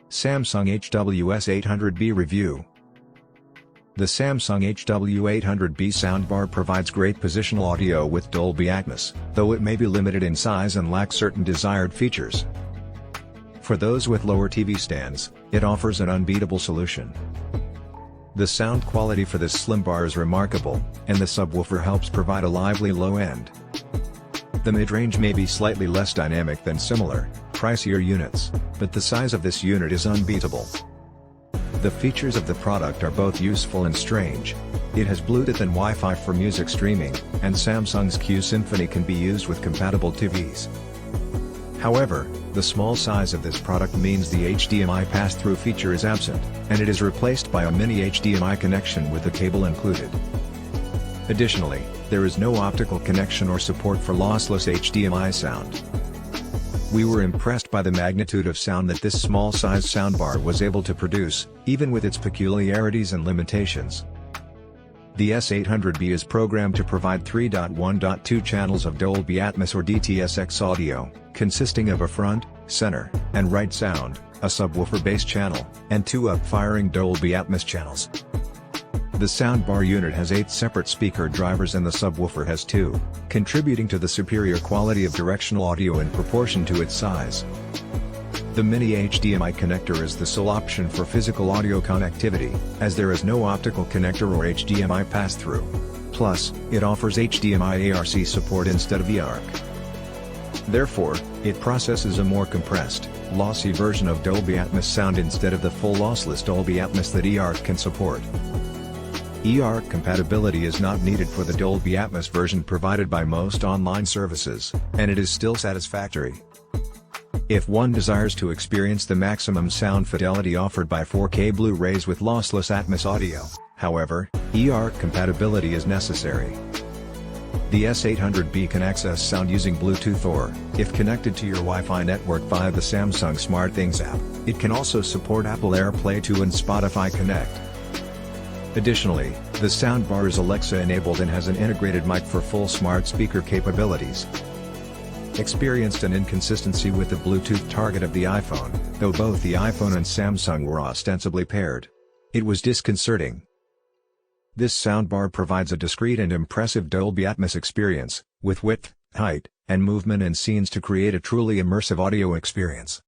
Samsung HW-S800B review. The Samsung HW-800B soundbar provides great positional audio with Dolby Atmos, though it may be limited in size and lack certain desired features. For those with lower TV stands, it offers an unbeatable solution. The sound quality for this slim bar is remarkable, and the subwoofer helps provide a lively low end. The mid-range may be slightly less dynamic than similar, pricier units, but the size of this unit is unbeatable. The features of the product are both useful and strange. It has Bluetooth and Wi-Fi for music streaming, and Samsung's Q Symphony can be used with compatible TVs. However, the small size of this product means the HDMI pass-through feature is absent, and it is replaced by a mini HDMI connection with the cable included. Additionally, there is no optical connection or support for lossless HDMI sound. We were impressed by the magnitude of sound that this small-sized soundbar was able to produce, even with its peculiarities and limitations. The S800B is programmed to provide 3.1.2 channels of Dolby Atmos or DTS:X audio, consisting of a front, center, and right sound, a subwoofer bass channel, and 2 up-firing Dolby Atmos channels. The soundbar unit has 8 separate speaker drivers and the subwoofer has 2, contributing to the superior quality of directional audio in proportion to its size. The mini HDMI connector is the sole option for physical audio connectivity, as there is no optical connector or HDMI pass-through. Plus, it offers HDMI ARC support instead of eARC. Therefore, it processes a more compressed, lossy version of Dolby Atmos sound instead of the full lossless Dolby Atmos that eARC can support. eARC compatibility is not needed for the Dolby Atmos version provided by most online services, and it is still satisfactory. If one desires to experience the maximum sound fidelity offered by 4K Blu-rays with lossless Atmos audio, however, eARC compatibility is necessary. The S800B can access sound using Bluetooth or, if connected to your Wi-Fi network via the Samsung SmartThings app, it can also support Apple AirPlay 2 and Spotify Connect. Additionally, the soundbar is Alexa-enabled and has an integrated mic for full smart speaker capabilities. Experienced an inconsistency with the Bluetooth target of the iPhone, though both the iPhone and Samsung were ostensibly paired. It was disconcerting. This soundbar provides a discreet and impressive Dolby Atmos experience, with width, height, and movement in scenes to create a truly immersive audio experience.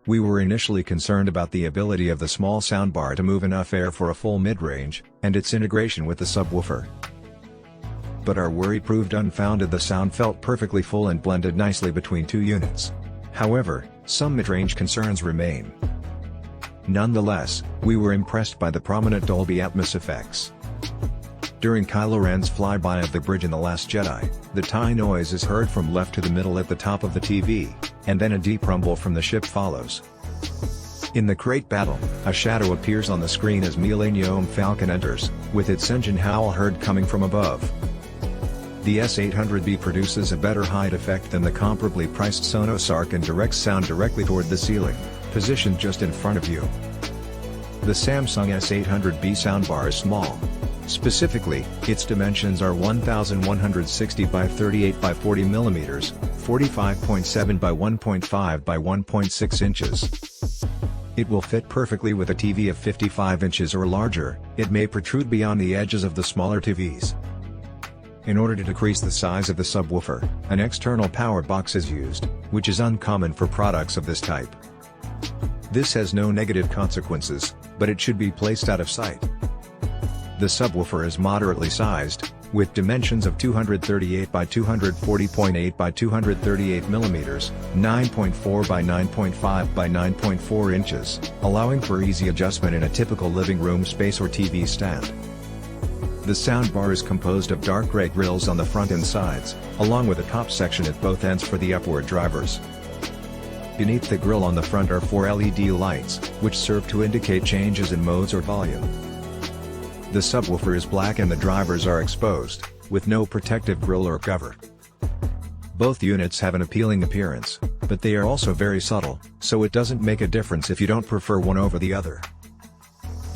We were initially concerned about the ability of the small soundbar to move enough air for a full mid-range, and its integration with the subwoofer. But our worry proved unfounded. The sound felt perfectly full and blended nicely between 2 units. However, some mid-range concerns remain. Nonetheless, we were impressed by the prominent Dolby Atmos effects. During Kylo Ren's flyby of the bridge in The Last Jedi, the tie noise is heard from left to the middle at the top of the TV, and then a deep rumble from the ship follows. In the crate battle, a shadow appears on the screen as Millennium Falcon enters, with its engine howl heard coming from above. The S800B produces a better height effect than the comparably priced Sonos Arc and directs sound directly toward the ceiling, positioned just in front of you. The Samsung S800B soundbar is small. Specifically, its dimensions are 1160 by 38 by 40 mm, 45.7 by 1.5 by 1.6 inches. It will fit perfectly with a TV of 55 inches or larger. It may protrude beyond the edges of the smaller TVs. In order to decrease the size of the subwoofer, an external power box is used, which is uncommon for products of this type. This has no negative consequences, but it should be placed out of sight. The subwoofer is moderately sized, with dimensions of 238 by 240.8 by 238 mm, 9.4 by 9.5 by 9.4 inches, allowing for easy adjustment in a typical living room space or TV stand. The soundbar is composed of dark gray grills on the front and sides, along with a top section at both ends for the upward drivers. Beneath the grill on the front are 4 LED lights, which serve to indicate changes in modes or volume. The subwoofer is black and the drivers are exposed, with no protective grille or cover. Both units have an appealing appearance, but they are also very subtle, so it doesn't make a difference if you don't prefer one over the other.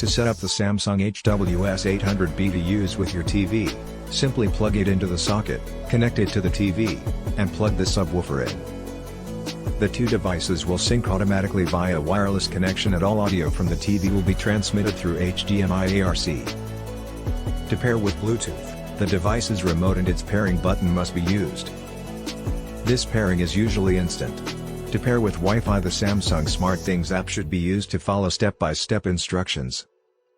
To set up the Samsung HW-S800B to use with your TV, simply plug it into the socket, connect it to the TV, and plug the subwoofer in. The two devices will sync automatically via wireless connection, and all audio from the TV will be transmitted through HDMI ARC. To pair with Bluetooth, the device's remote and its pairing button must be used. This pairing is usually instant. To pair with Wi-Fi, the Samsung SmartThings app should be used to follow step-by-step instructions.